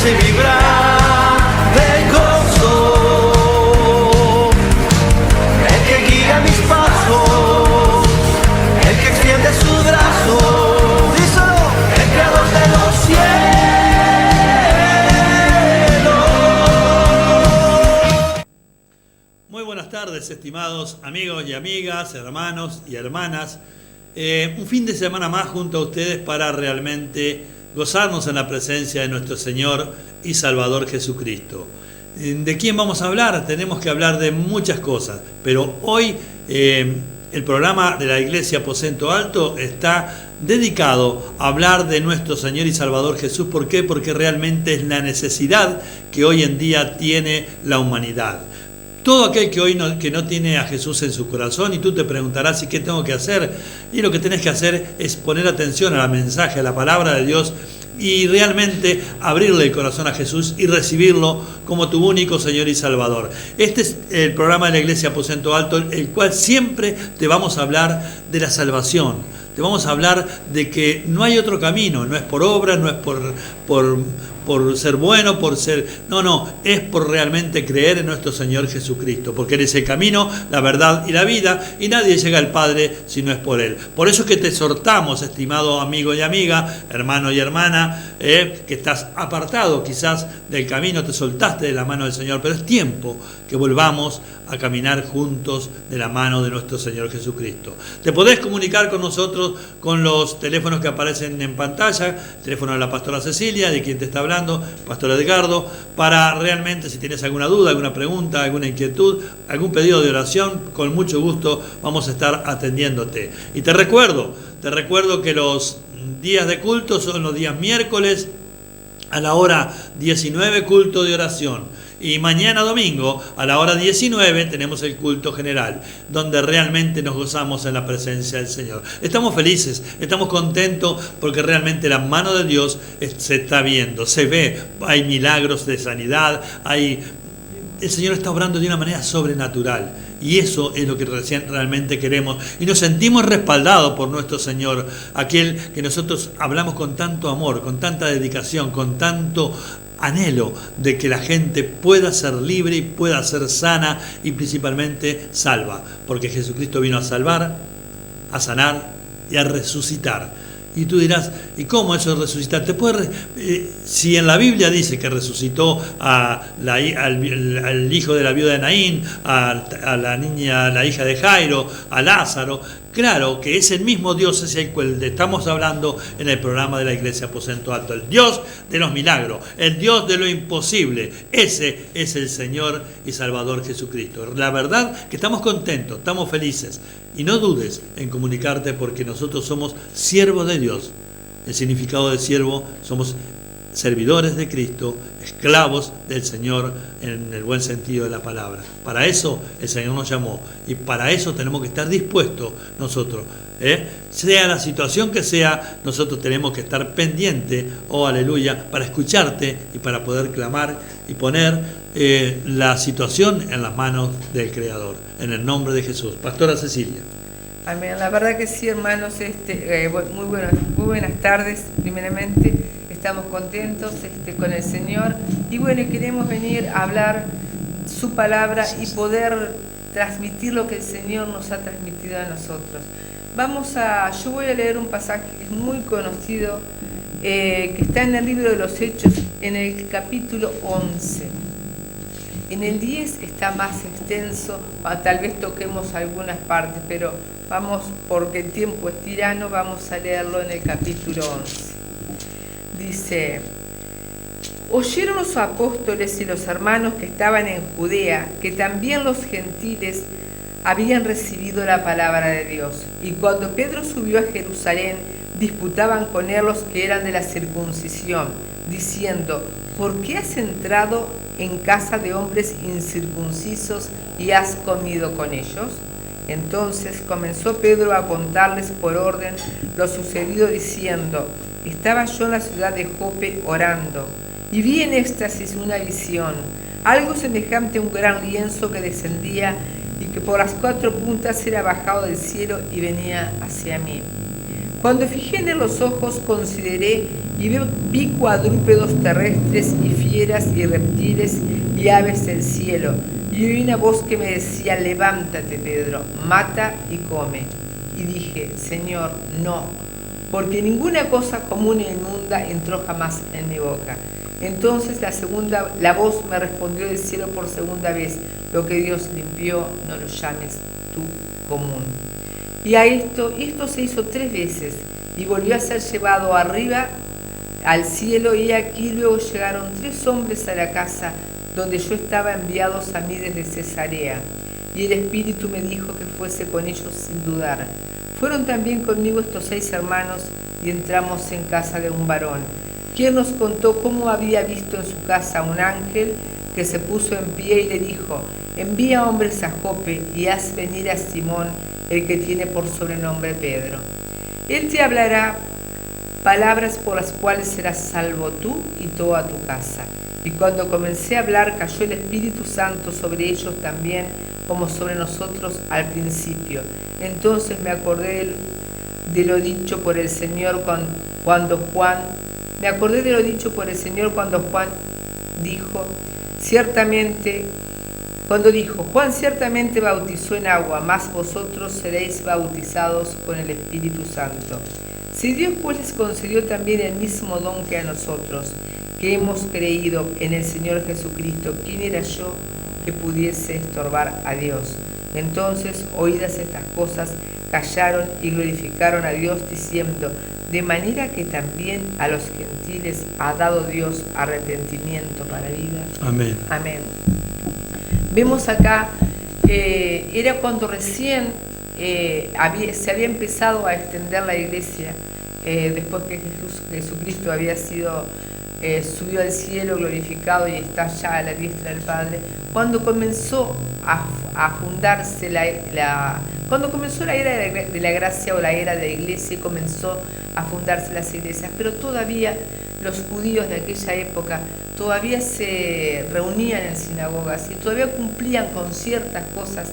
hace vibrar de gozo, el que guía mis pasos, el que extiende sus brazos, díselo, el creador de los cielos. Muy buenas tardes, estimados amigos y amigas, hermanos y hermanas. Un fin de semana más junto a ustedes para realmente gozarnos en la presencia de nuestro Señor y Salvador Jesucristo. ¿De quién vamos a hablar? Tenemos que hablar de muchas cosas, pero hoy el programa de la Iglesia Aposento Alto está dedicado a hablar de nuestro Señor y Salvador Jesús. ¿Por qué? Porque realmente es la necesidad que hoy en día tiene la humanidad. Todo aquel que hoy que no tiene a Jesús en su corazón, y tú te preguntarás, ¿y qué tengo que hacer? Y lo que tenés que hacer es poner atención al mensaje, a la palabra de Dios, y realmente abrirle el corazón a Jesús y recibirlo como tu único Señor y Salvador. Este es el programa de la Iglesia Aposento Alto, el cual siempre te vamos a hablar de la salvación. Te vamos a hablar de que no hay otro camino, no es por obra, no es por ser bueno, por ser... No, es por realmente creer en nuestro Señor Jesucristo, porque Él es el camino, la verdad y la vida, y nadie llega al Padre si no es por Él. Por eso es que te exhortamos, estimado amigo y amiga, hermano y hermana, que estás apartado quizás del camino, te soltaste de la mano del Señor, pero es tiempo que volvamos a caminar juntos de la mano de nuestro Señor Jesucristo. Te podés comunicar con nosotros con los teléfonos que aparecen en pantalla, el teléfono de la pastora Cecilia, de quien te está hablando, pastor Edgardo, para realmente, si tienes alguna duda, alguna pregunta, alguna inquietud, algún pedido de oración, con mucho gusto vamos a estar atendiéndote. Y te recuerdo que los días de culto son los días miércoles a la hora 19, culto de oración. Y mañana domingo a la hora 19 tenemos el culto general, donde realmente nos gozamos en la presencia del Señor. Estamos felices, estamos contentos porque realmente la mano de Dios se está viendo, se ve, hay milagros de sanidad, el Señor está obrando de una manera sobrenatural. Y eso es lo que realmente queremos. Y nos sentimos respaldados por nuestro Señor, aquel que nosotros hablamos con tanto amor, con tanta dedicación, con tanto anhelo de que la gente pueda ser libre y pueda ser sana y principalmente salva. Porque Jesucristo vino a salvar, a sanar y a resucitar. Y tú dirás, ¿y cómo eso es resucitar? Si en la Biblia dice que resucitó al hijo de la viuda de Naín, a la niña, la hija de Jairo, a Lázaro, claro que es el mismo Dios, es el cual estamos hablando en el programa de la Iglesia Aposento Alto. El Dios de los milagros, el Dios de lo imposible. Ese es el Señor y Salvador Jesucristo. La verdad que estamos contentos, estamos felices. Y no dudes en comunicarte porque nosotros somos siervos de Dios. El significado de siervo, somos servidores de Cristo, esclavos del Señor en el buen sentido de la palabra. Para eso el Señor nos llamó y para eso tenemos que estar dispuestos nosotros. Sea la situación que sea, nosotros tenemos que estar pendientes, oh aleluya, para escucharte y para poder clamar y poner la situación en las manos del Creador. En el nombre de Jesús. Pastora Cecilia. Amén. La verdad que sí, hermanos, muy buenas tardes, primeramente. Estamos contentos con el Señor y queremos venir a hablar su palabra y poder transmitir lo que el Señor nos ha transmitido a nosotros. Yo voy a leer un pasaje que es muy conocido, que está en el libro de los Hechos, en el capítulo 11. En el 10 está más extenso, tal vez toquemos algunas partes, pero porque el tiempo es tirano, vamos a leerlo en el capítulo 11. Dice: oyeron los apóstoles y los hermanos que estaban en Judea, que también los gentiles habían recibido la palabra de Dios. Y cuando Pedro subió a Jerusalén, disputaban con él los que eran de la circuncisión, diciendo: ¿por qué has entrado en casa de hombres incircuncisos y has comido con ellos? Entonces comenzó Pedro a contarles por orden lo sucedido, diciendo: estaba yo en la ciudad de Jope orando, y vi en éxtasis una visión, algo semejante a un gran lienzo que descendía y que por las 4 puntas era bajado del cielo y venía hacia mí. Cuando fijé en él los ojos, consideré Y vi cuadrúpedos terrestres y fieras y reptiles y aves del cielo. Y oí una voz que me decía: levántate, Pedro, mata y come. Y dije: Señor, no, porque ninguna cosa común e inmunda entró jamás en mi boca. Entonces la voz me respondió del cielo por segunda vez: lo que Dios limpió, no lo llames tú común. Y esto se hizo 3 veces, y volvió a ser llevado arriba al cielo, y aquí luego llegaron 3 hombres a la casa donde yo estaba, enviados a mí desde Cesarea. Y el Espíritu me dijo que fuese con ellos sin dudar. Fueron también conmigo estos 6 hermanos, y entramos en casa de un varón, quien nos contó cómo había visto en su casa un ángel que se puso en pie y le dijo: envía hombres a Jope y haz venir a Simón, el que tiene por sobrenombre Pedro. Él te hablará palabras por las cuales serás salvo tú y toda tu casa. Y cuando comencé a hablar, cayó el Espíritu Santo sobre ellos también, como sobre nosotros al principio. Entonces me acordé de lo dicho por el Señor cuando Juan dijo: Juan ciertamente bautizó en agua, mas vosotros seréis bautizados con el Espíritu Santo. Si Dios pues les concedió también el mismo don que a nosotros, que hemos creído en el Señor Jesucristo, ¿quién era yo que pudiese estorbar a Dios? Entonces, oídas estas cosas, callaron y glorificaron a Dios, diciendo: de manera que también a los gentiles ha dado Dios arrepentimiento para vida. Amén. Amén. Vemos acá, era cuando recién se había empezado a extender la iglesia, después que Jesucristo había sido subió al cielo, glorificado, y está ya a la diestra del Padre. Cuando comenzó a fundarse cuando comenzó la era de la gracia, o la era de la iglesia, y comenzó a fundarse las iglesias, pero todavía los judíos de aquella época todavía se reunían en sinagogas y todavía cumplían con ciertas cosas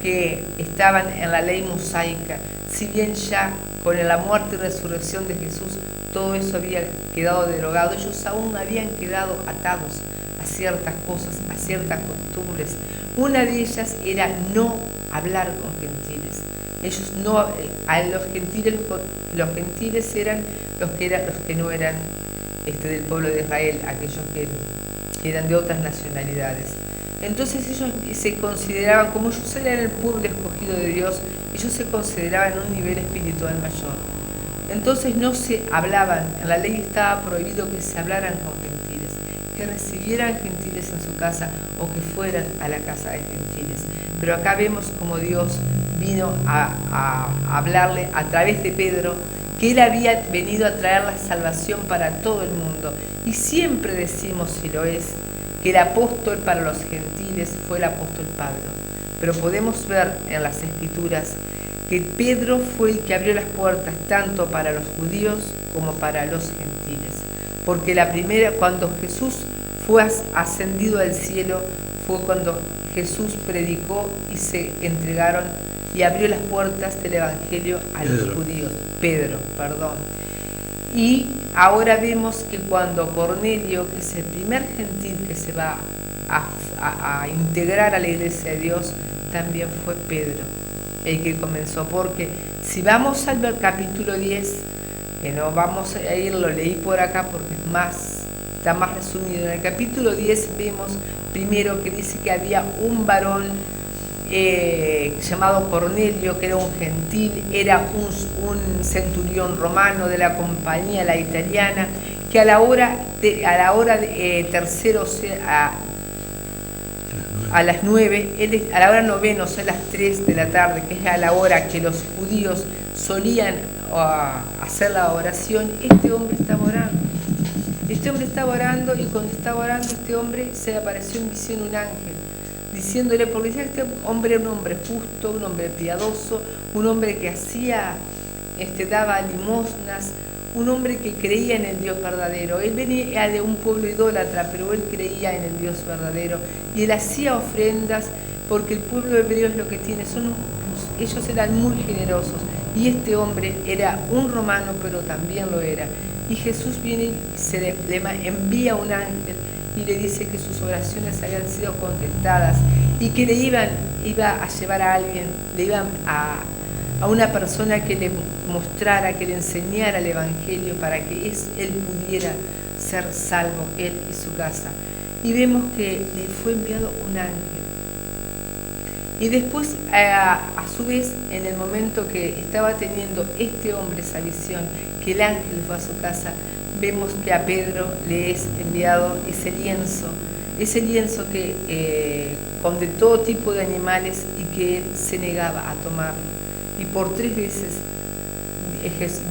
que estaban en la ley mosaica, si bien ya con la muerte y resurrección de Jesús todo eso había quedado derogado. Ellos aún habían quedado atados a ciertas cosas, a ciertas costumbres. Una de ellas era no hablar con gentiles. Ellos no, a los gentiles eran los que no eran del pueblo de Israel, aquellos que eran de otras nacionalidades. Entonces ellos se consideraban, como ellos eran el pueblo escogido de Dios, ellos se consideraban un nivel espiritual mayor. Entonces no se hablaban, en la ley estaba prohibido que se hablaran con gentiles, que recibieran gentiles en su casa o que fueran a la casa de gentiles. Pero acá vemos como Dios vino a hablarle a través de Pedro, que él había venido a traer la salvación para todo el mundo. Y siempre decimos, si lo es, que el apóstol para los gentiles fue el apóstol Pablo. Pero podemos ver en las Escrituras que Pedro fue el que abrió las puertas tanto para los judíos como para los gentiles. Porque cuando Jesús fue ascendido al cielo, fue cuando Jesús predicó y se entregaron y abrió las puertas del Evangelio a los judíos. Pedro. Y ahora vemos que cuando Cornelio, que es el primer gentil que se va a integrar a la iglesia de Dios, también fue Pedro el que comenzó. Porque si vamos al capítulo 10, que no vamos a ir, lo leí por acá porque está más resumido. En el capítulo 10 vemos primero que dice que había un varón llamado Cornelio, que era un gentil, era un centurión romano de la compañía, la italiana, que a la hora tercero, a las 9, a la hora novena, o sea, a las 3 de la tarde, que es a la hora que los judíos solían hacer la oración, este hombre estaba orando. Y cuando estaba orando, este hombre se le apareció en visión un ángel, diciéndole, porque decía que este hombre era un hombre justo, un hombre piadoso, un hombre que daba limosnas, un hombre que creía en el Dios verdadero. Él venía de un pueblo idólatra, pero él creía en el Dios verdadero. Y él hacía ofrendas, porque el pueblo hebreo es lo que tiene, ellos eran muy generosos. Y este hombre era un romano, pero también lo era. Y Jesús viene y envía un ángel y le dice que sus oraciones habían sido contestadas y que iba a llevar a alguien, le iban a una persona que le mostrara, que le enseñara el Evangelio para que él pudiera ser salvo, él y su casa. Y vemos que le fue enviado un ángel. Y después, a su vez, en el momento que estaba teniendo este hombre esa visión, que el ángel fue a su casa, vemos que a Pedro le es enviado ese lienzo que con de todo tipo de animales y que él se negaba a tomarlo. Y por 3 veces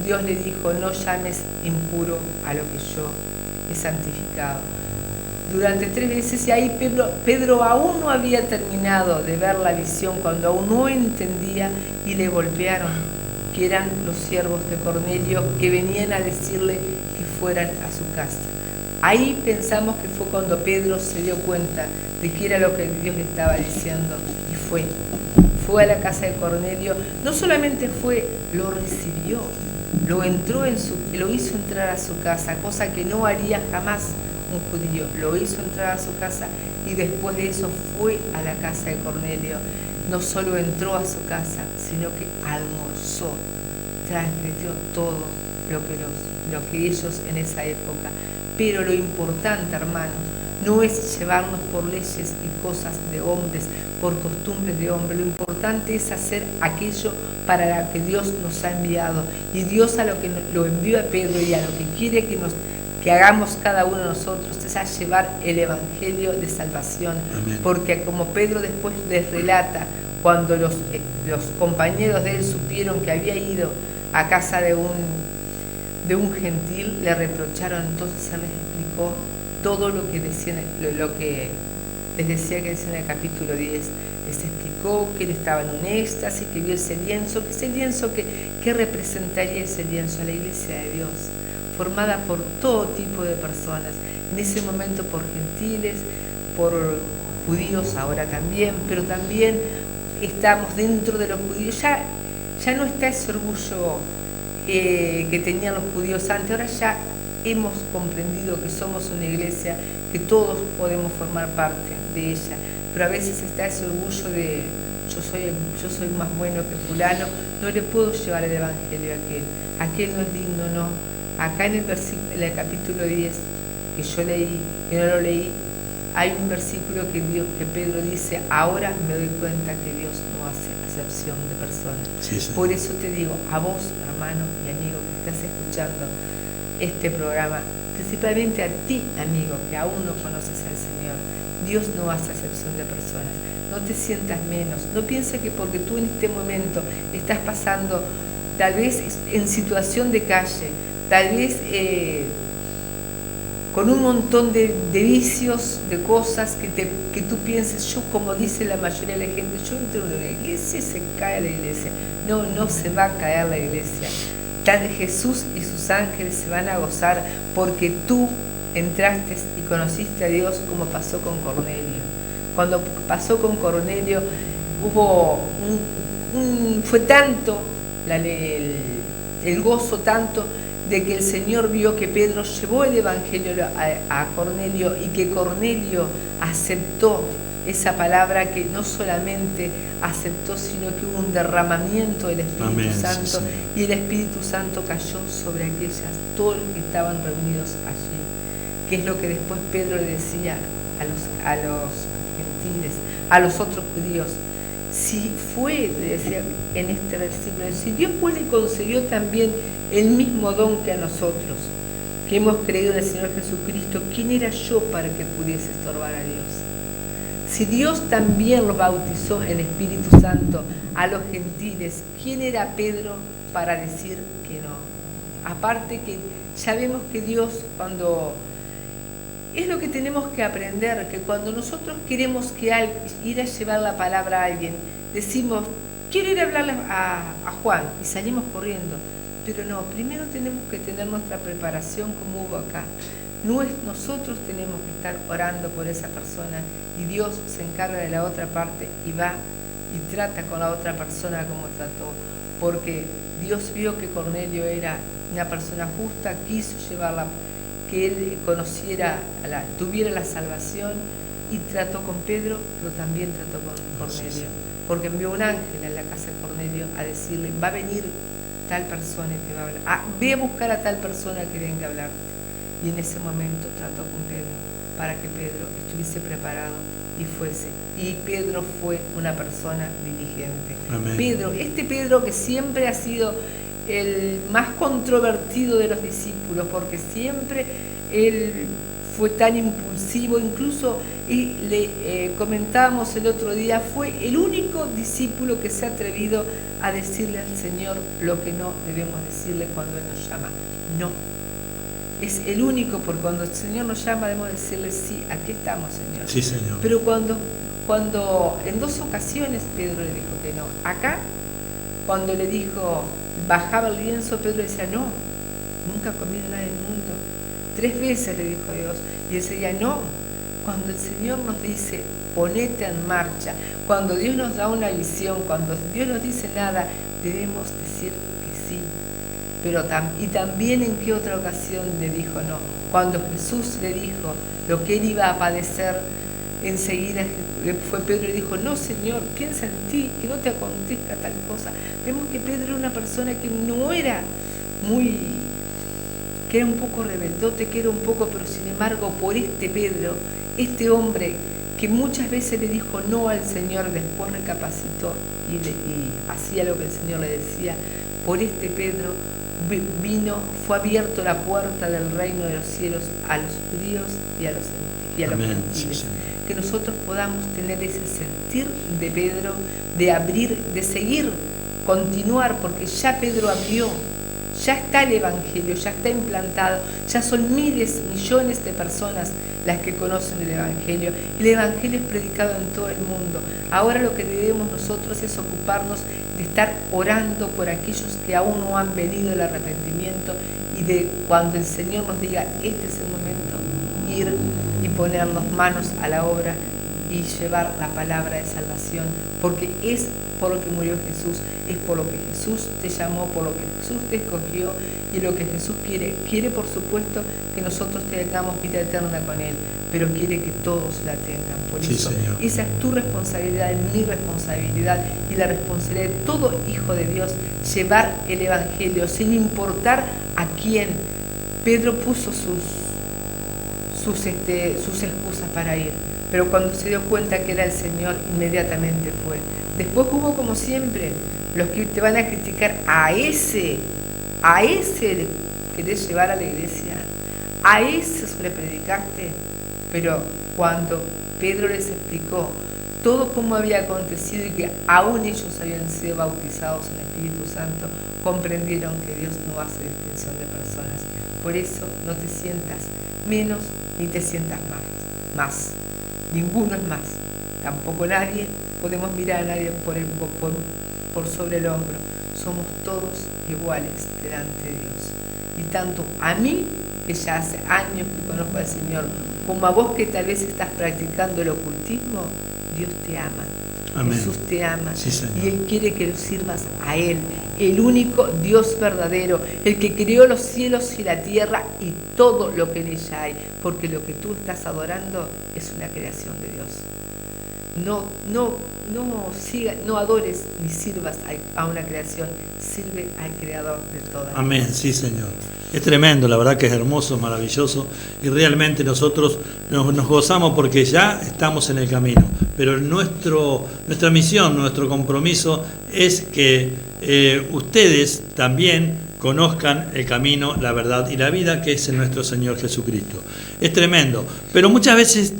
Dios le dijo, no llames impuro a lo que yo he santificado. Durante 3 veces, y ahí Pedro aún no había terminado de ver la visión, cuando aún no entendía, y le golpearon, que eran los siervos de Cornelio, que venían a decirle que fueran a su casa. Ahí pensamos que fue cuando Pedro se dio cuenta de que era lo que Dios le estaba diciendo, y fue a la casa de Cornelio. No solamente fue, lo recibió, lo hizo entrar a su casa, cosa que no haría jamás un judío. Lo hizo entrar a su casa y después de eso fue a la casa de Cornelio. No solo entró a su casa, sino que almorzó, transgredió todo lo que ellos en esa época. Pero lo importante, hermanos, no es llevarnos por leyes y cosas de hombres, por costumbres de hombres. Lo importante es hacer aquello para lo que Dios nos ha enviado. Y Dios a lo que lo envió a Pedro y a lo que quiere que hagamos cada uno de nosotros es a llevar el Evangelio de salvación. Amén. Porque como Pedro después les relata, cuando los compañeros de él supieron que había ido a casa de un gentil, le reprocharon. Entonces se les explicó todo lo que decía, lo que les decía que decía en el capítulo 10. Les explicó que él estaba en un éxtasis, que vio ese lienzo, ¿qué representaría ese lienzo? A la iglesia de Dios, formada por todo tipo de personas, en ese momento por gentiles, por judíos ahora también, pero también estamos dentro de los judíos. Ya no está ese orgullo que tenían los judíos antes, ahora ya hemos comprendido que somos una iglesia, que todos podemos formar parte de ella, pero a veces está ese orgullo de yo soy más bueno que fulano, no le puedo llevar el Evangelio a aquel no es digno, no. Acá en el capítulo 10, que yo leí, que no lo leí, hay un versículo que Pedro dice, ahora me doy cuenta que Dios no hace acepción de personas. Sí. Por eso te digo, a vos, hermano y amigo, que estás escuchando este programa, principalmente a ti, amigo, que aún no conoces al Señor, Dios no hace acepción de personas. No te sientas menos, no pienses que porque tú en este momento estás pasando, tal vez en situación de calle, tal vez con un montón de vicios, de cosas que tú pienses, yo como dice la mayoría de la gente, yo entro en una iglesia y se cae la iglesia. No se va a caer la iglesia. Jesús y sus ángeles se van a gozar porque tú entraste y conociste a Dios, como pasó con Cornelio. Cuando pasó con Cornelio fue tanto el gozo, tanto de que el Señor vio que Pedro llevó el Evangelio a Cornelio y que Cornelio aceptó esa palabra, que no solamente aceptó, sino que hubo un derramamiento del Espíritu Santo, sí. Y el Espíritu Santo cayó sobre todos los que estaban reunidos allí, que es lo que después Pedro le decía a los gentiles, a los otros judíos. Si fue, le decía en este versículo, si Dios pues le concedió también el mismo don que a nosotros, que hemos creído en el Señor Jesucristo, ¿quién era yo para que pudiese estorbar a Dios? Si Dios también los bautizó en Espíritu Santo a los gentiles, ¿quién era Pedro para decir que no? Aparte que ya vemos que Dios, cuando es lo que tenemos que aprender, que cuando nosotros queremos ir a llevar la palabra a alguien, decimos, quiero ir a hablarle a Juan, y salimos corriendo. Pero no, primero tenemos que tener nuestra preparación como hubo acá. Nosotros tenemos que estar orando por esa persona y Dios se encarga de la otra parte y va y trata con la otra persona como trató. porque Dios vio que Cornelio era una persona justa, quiso llevarla, que él conociera, tuviera la salvación, y trató con Pedro, pero también trató con Cornelio, porque envió un ángel a la casa de Cornelio a decirle, va a venir tal persona y te va a hablar, ve a buscar a tal persona que venga a hablarte. Y en ese momento trató con Pedro, para que Pedro estuviese preparado y fuese. Y Pedro fue una persona diligente. Amén. Pedro que siempre ha sido el más controvertido de los discípulos, porque siempre él fue tan impulsivo, incluso comentábamos el otro día, fue el único discípulo que se ha atrevido a decirle al Señor lo que no debemos decirle cuando Él nos llama. No. Es el único, porque cuando el Señor nos llama debemos decirle, sí, aquí estamos, Señor. Sí, Señor. Pero cuando en 2 ocasiones Pedro le dijo que no. Acá, cuando le dijo, bajaba el lienzo, Pedro decía, no, nunca he comido nada del mundo. 3 veces le dijo a Dios, y él decía, no. Cuando el Señor nos dice, ponete en marcha, cuando Dios nos da una visión, cuando Dios nos dice nada, debemos decir que sí. Pero y también en qué otra ocasión le dijo no. Cuando Jesús le dijo lo que él iba a padecer, enseguida fue Pedro y dijo, no, Señor, piensa en ti, que no te acontezca tal cosa. Vemos que Pedro era una persona que no era que era un poco rebeldote, que era un poco, pero sin embargo por Pedro, este hombre que muchas veces le dijo no al Señor, después recapacitó y hacía lo que el Señor le decía, por Pedro fue abierto la puerta del reino de los cielos a los judíos y a los gentiles. Sí, que nosotros podamos tener ese sentir de Pedro, de abrir, de seguir, continuar, porque ya Pedro abrió, ya está el Evangelio, ya está implantado, ya son miles, millones de personas las que conocen el Evangelio. El Evangelio es predicado en todo el mundo. Ahora lo que debemos nosotros es ocuparnos de estar orando por aquellos que aún no han venido al arrepentimiento, y de cuando el Señor nos diga, este es el momento, ir y ponernos manos a la obra y llevar la palabra de salvación, porque es por lo que murió Jesús, es por lo que Jesús te llamó, por lo que Jesús te escogió, y lo que Jesús quiere por supuesto que nosotros tengamos vida eterna con Él, pero quiere que todos la tengan. Por sí, eso, Señor. Esa es tu responsabilidad, es mi responsabilidad y la responsabilidad de todo hijo de Dios, llevar el Evangelio sin importar a quién. Pedro puso sus excusas para ir, pero cuando se dio cuenta que era el Señor, inmediatamente fue. Después hubo, como siempre, los que te van a criticar, a ese le querés llevar a la iglesia, a ese le predicaste. Pero cuando Pedro les explicó todo cómo había acontecido y que aún ellos habían sido bautizados en el Espíritu Santo, comprendieron que Dios no hace distinción de personas. Por eso no te sientas menos ni te sientas más. Ninguno es más, tampoco nadie, podemos mirar a nadie por sobre el hombro. Somos todos iguales delante de Dios. Y tanto a mí, que ya hace años que conozco al Señor, como a vos que tal vez estás practicando el ocultismo, Dios te ama. Amén. Jesús te ama, sí, y Él quiere que lo sirvas a Él, el único Dios verdadero, el que creó los cielos y la tierra y todo lo que en ella hay, porque lo que tú estás adorando es una creación de Dios. No adores ni sirvas a una creación, sirve al Creador de todas. Amén, sí, Señor. Es tremendo, la verdad que es hermoso, maravilloso, y realmente nosotros nos gozamos porque ya estamos en el camino, pero nuestra misión, nuestro compromiso es que ustedes también conozcan el camino, la verdad y la vida, que es en nuestro Señor Jesucristo. Es tremendo, pero muchas veces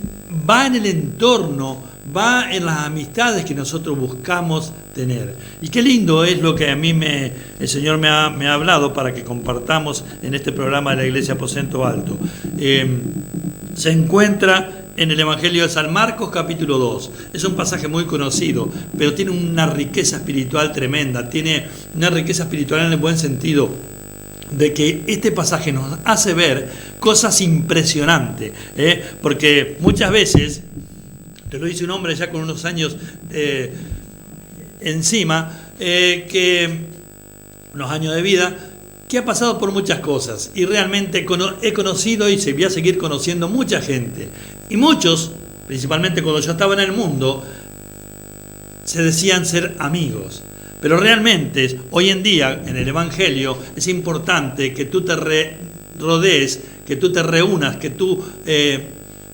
va en el entorno, va en las amistades que nosotros buscamos tener. Y qué lindo es lo que a mí el Señor me ha hablado para que compartamos en este programa de la Iglesia Aposento Alto. Se encuentra en el Evangelio de San Marcos, capítulo 2. Es un pasaje muy conocido, pero tiene una riqueza espiritual tremenda, tiene una riqueza espiritual en el buen sentido, de que este pasaje nos hace ver cosas impresionantes, porque muchas veces, te lo dice un hombre ya con unos años encima, que unos años de vida, que ha pasado por muchas cosas y realmente he conocido y voy a seguir conociendo mucha gente. Y muchos, principalmente cuando yo estaba en el mundo, se decían ser amigos. Pero realmente, hoy en día, en el Evangelio, es importante que tú te rodees, que tú te reúnas, que tú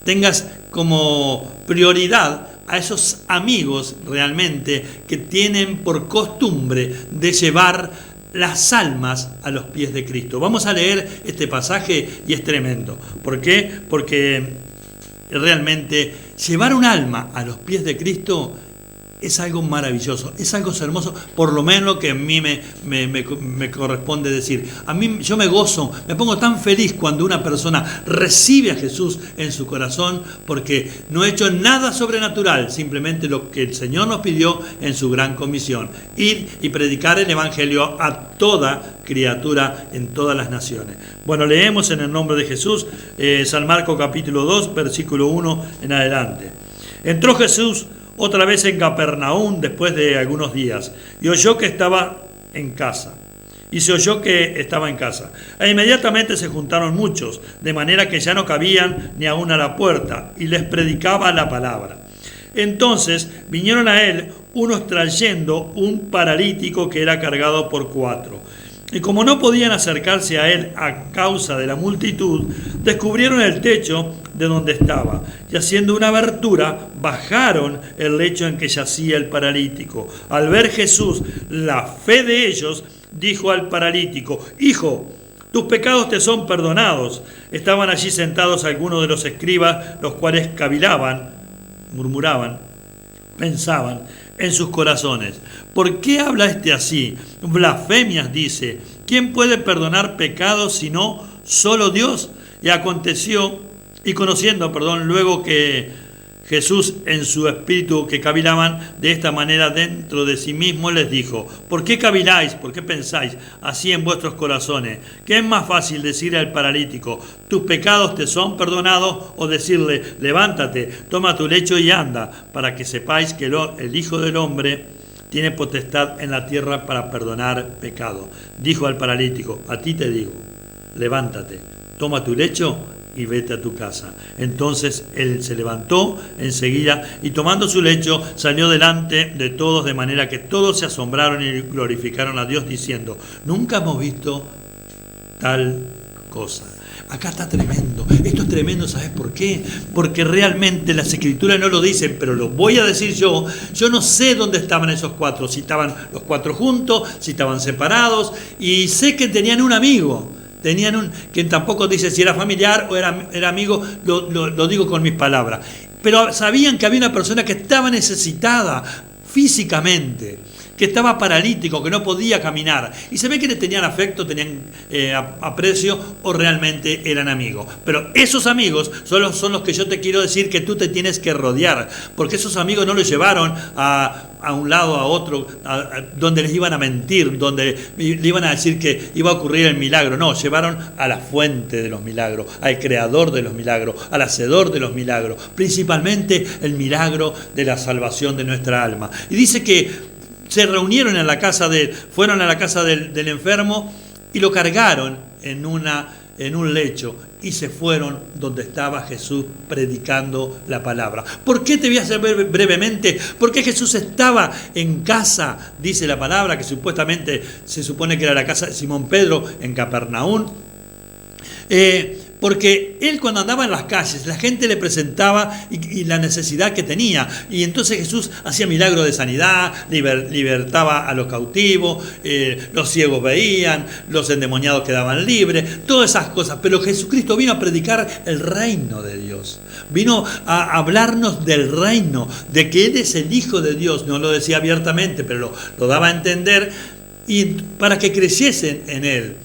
tengas como prioridad a esos amigos realmente que tienen por costumbre de llevar las almas a los pies de Cristo. Vamos a leer este pasaje y es tremendo. ¿Por qué? Porque realmente llevar un alma a los pies de Cristo es algo maravilloso, es algo hermoso, por lo menos lo que a mí me corresponde decir. A mí yo me gozo, me pongo tan feliz cuando una persona recibe a Jesús en su corazón, porque no he hecho nada sobrenatural, simplemente lo que el Señor nos pidió en su gran comisión: ir y predicar el Evangelio a toda criatura en todas las naciones. Bueno, leemos en el nombre de Jesús, San Marcos capítulo 2, versículo 1 en adelante. Entró Jesús otra vez en Capernaum después de algunos días, y oyó que estaba en casa. E inmediatamente se juntaron muchos, de manera que ya no cabían ni aún a la puerta, y les predicaba la palabra. Entonces vinieron a él unos trayendo un paralítico que era cargado por 4. Y como no podían acercarse a él a causa de la multitud, descubrieron el techo de donde estaba, y haciendo una abertura, bajaron el lecho en que yacía el paralítico. Al ver Jesús la fe de ellos, dijo al paralítico: Hijo, tus pecados te son perdonados. Estaban allí sentados algunos de los escribas, los cuales cavilaban, murmuraban, pensaban en sus corazones: ¿por qué habla este así? Blasfemias dice. ¿Quién puede perdonar pecados sino solo Dios? Y aconteció, y conociendo, luego que Jesús en su espíritu que cavilaban de esta manera dentro de sí mismo, les dijo: ¿por qué caviláis? ¿Por qué pensáis así en vuestros corazones? ¿Qué es más fácil decirle al paralítico: tus pecados te son perdonados? O decirle: levántate, toma tu lecho y anda, para que sepáis que el Hijo del Hombre tiene potestad en la tierra para perdonar pecado. Dijo al paralítico: a ti te digo, levántate, toma tu lecho y vete a tu casa. Entonces él se levantó enseguida y tomando su lecho salió delante de todos, de manera que todos se asombraron y glorificaron a Dios diciendo: nunca hemos visto tal cosa. Acá está tremendo. Esto es tremendo, ¿sabes por qué? Porque realmente las Escrituras no lo dicen, pero lo voy a decir yo. Yo no sé dónde estaban esos 4, si estaban los 4 juntos, si estaban separados, y sé que tenían un amigo. Que tampoco dice si era familiar o era amigo, lo digo con mis palabras. Pero sabían que había una persona que estaba necesitada físicamente, que estaba paralítico, que no podía caminar. Y se ve que le tenían afecto, tenían aprecio, o realmente eran amigos. Pero esos amigos son los que yo te quiero decir que tú te tienes que rodear. Porque esos amigos no los llevaron a un lado, a otro, donde les iban a mentir, donde le iban a decir que iba a ocurrir el milagro. No, llevaron a la fuente de los milagros, al creador de los milagros, al hacedor de los milagros. Principalmente el milagro de la salvación de nuestra alma. Y dice que se reunieron fueron a la casa del enfermo y lo cargaron en un lecho y se fueron donde estaba Jesús predicando la palabra. ¿Por qué te voy a hacer brevemente? Porque Jesús estaba en casa, dice la palabra, que supuestamente se supone que era la casa de Simón Pedro en Capernaum. Porque él, cuando andaba en las calles, la gente le presentaba y la necesidad que tenía. Y entonces Jesús hacía milagros de sanidad, libertaba a los cautivos, los ciegos veían, los endemoniados quedaban libres, todas esas cosas. Pero Jesucristo vino a predicar el reino de Dios. Vino a hablarnos del reino, de que Él es el Hijo de Dios. No lo decía abiertamente, pero lo daba a entender, y para que creciesen en Él.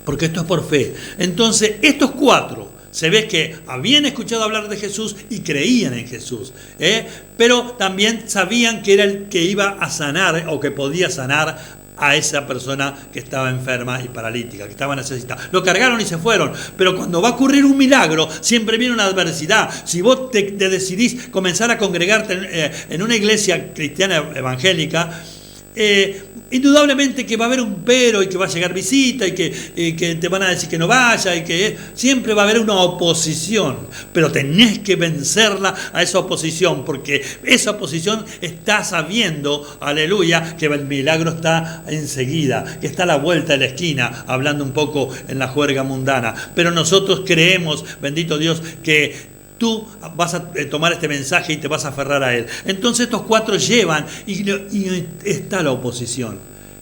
Porque esto es por fe. Entonces, estos 4 se ve que habían escuchado hablar de Jesús y creían en Jesús, pero también sabían que era el que iba a sanar, o que podía sanar a esa persona que estaba enferma y paralítica, que estaba necesitada. Lo cargaron y se fueron. Pero cuando va a ocurrir un milagro, siempre viene una adversidad. Si vos te decidís comenzar a congregarte en una iglesia cristiana evangélica, Indudablemente que va a haber un pero y que va a llegar visita y que te van a decir que no vaya y que siempre va a haber una oposición, pero tenés que vencerla a esa oposición, porque esa oposición está sabiendo, aleluya, que el milagro está enseguida, que está a la vuelta de la esquina, hablando un poco en la juerga mundana. Pero nosotros creemos, bendito Dios, que tú vas a tomar este mensaje y te vas a aferrar a él. Entonces estos 4 llevan y está la oposición.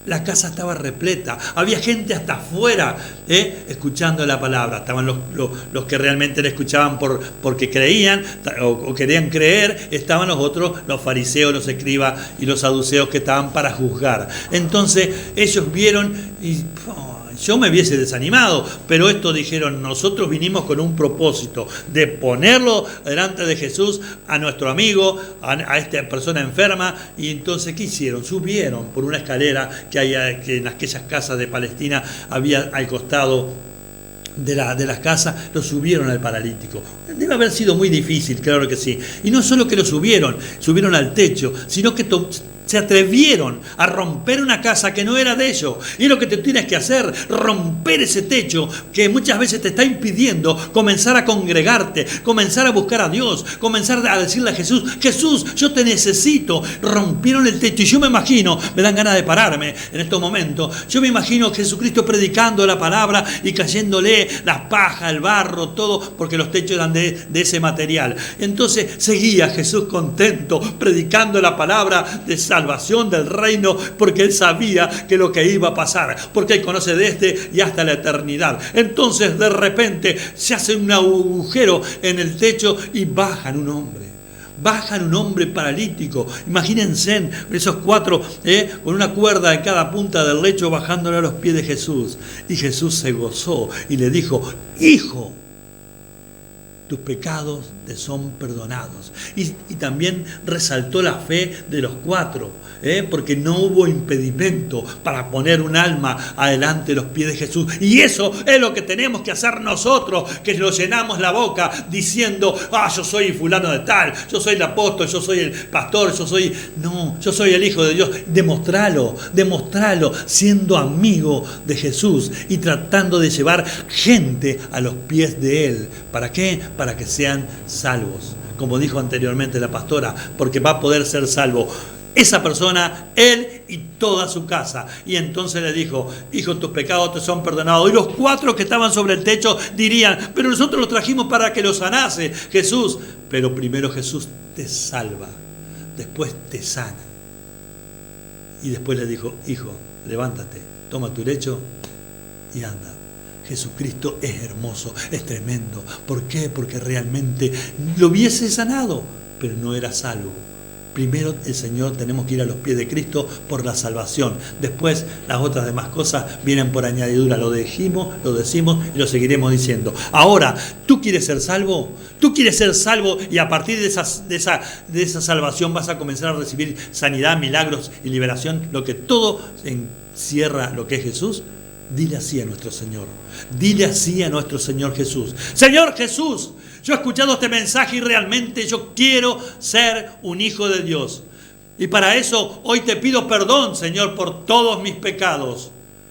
La casa estaba repleta, había gente hasta afuera escuchando la palabra. Estaban los que realmente la escuchaban porque creían o querían creer. Estaban los otros, los fariseos, los escribas y los saduceos, que estaban para juzgar. Entonces ellos vieron y yo me hubiese desanimado, pero estos dijeron: nosotros vinimos con un propósito de ponerlo delante de Jesús, a nuestro amigo, a esta persona enferma. Y entonces, ¿qué hicieron? Subieron por una escalera que en aquellas casas de Palestina había al costado de las casas. Lo subieron al paralítico. Debe haber sido muy difícil, claro que sí. Y no solo que lo subieron al techo, sino que se atrevieron a romper una casa que no era de ellos. Y lo que te tienes que hacer, romper ese techo que muchas veces te está impidiendo comenzar a congregarte, comenzar a buscar a Dios, comenzar a decirle a Jesús: Jesús, yo te necesito. Rompieron el techo. Y yo me imagino, me dan ganas de pararme en estos momentos, yo me imagino a Jesucristo predicando la palabra y cayéndole las pajas, el barro, todo, porque los techos eran de ese material. Entonces seguía Jesús contento, predicando la palabra de salvación del reino, porque él sabía que lo que iba a pasar, porque él conoce desde y hasta la eternidad. Entonces de repente se hace un agujero en el techo y bajan un hombre paralítico. Imagínense esos 4 con una cuerda en cada punta del lecho, bajándole a los pies de Jesús. Y Jesús se gozó y le dijo: hijo, tus pecados te son perdonados. Y también resaltó la fe de los 4, porque no hubo impedimento para poner un alma adelante de los pies de Jesús. Y eso es lo que tenemos que hacer nosotros, que nos llenamos la boca diciendo: yo soy fulano de tal, yo soy el apóstol, yo soy el pastor, yo soy el hijo de Dios. Demostralo siendo amigo de Jesús y tratando de llevar gente a los pies de él. ¿Para qué? Para que sean salvos, como dijo anteriormente la pastora, porque va a poder ser salvo esa persona, él y toda su casa. Y entonces le dijo: hijo, tus pecados te son perdonados. Y los 4 que estaban sobre el techo dirían: pero nosotros los trajimos para que los sanase Jesús. Pero primero Jesús te salva, después te sana. Y después le dijo: hijo, levántate, toma tu lecho y anda. Jesucristo es hermoso, es tremendo. ¿Por qué? Porque realmente lo hubiese sanado, pero no era salvo. Primero el Señor, tenemos que ir a los pies de Cristo por la salvación. Después las otras demás cosas vienen por añadidura. Lo decimos y lo seguiremos diciendo. Ahora, ¿tú quieres ser salvo? ¿Tú quieres ser salvo? Y a partir de esa salvación vas a comenzar a recibir sanidad, milagros y liberación. Lo que todo encierra lo que es Jesús. Dile así a nuestro Señor. Dile así a nuestro Señor Jesús: Señor Jesús, yo he escuchado este mensaje y realmente yo quiero ser un hijo de Dios. Y para eso hoy te pido perdón, Señor, por todos mis pecados.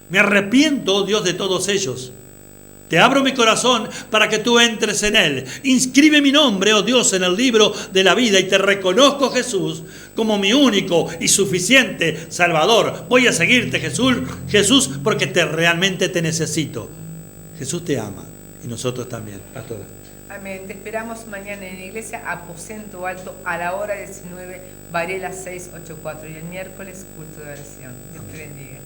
Me arrepiento, oh Dios, de todos ellos. Te abro mi corazón para que tú entres en él. Inscribe mi nombre, oh Dios, en el libro de la vida y te reconozco, Jesús, como mi único y suficiente Salvador. Voy a seguirte, Jesús, porque realmente te necesito. Jesús te ama y nosotros también. Pastora. Amén. Te esperamos mañana en la iglesia Aposento Alto a la hora 19, Varela 684. Y el miércoles, culto de oración. Dios te bendiga.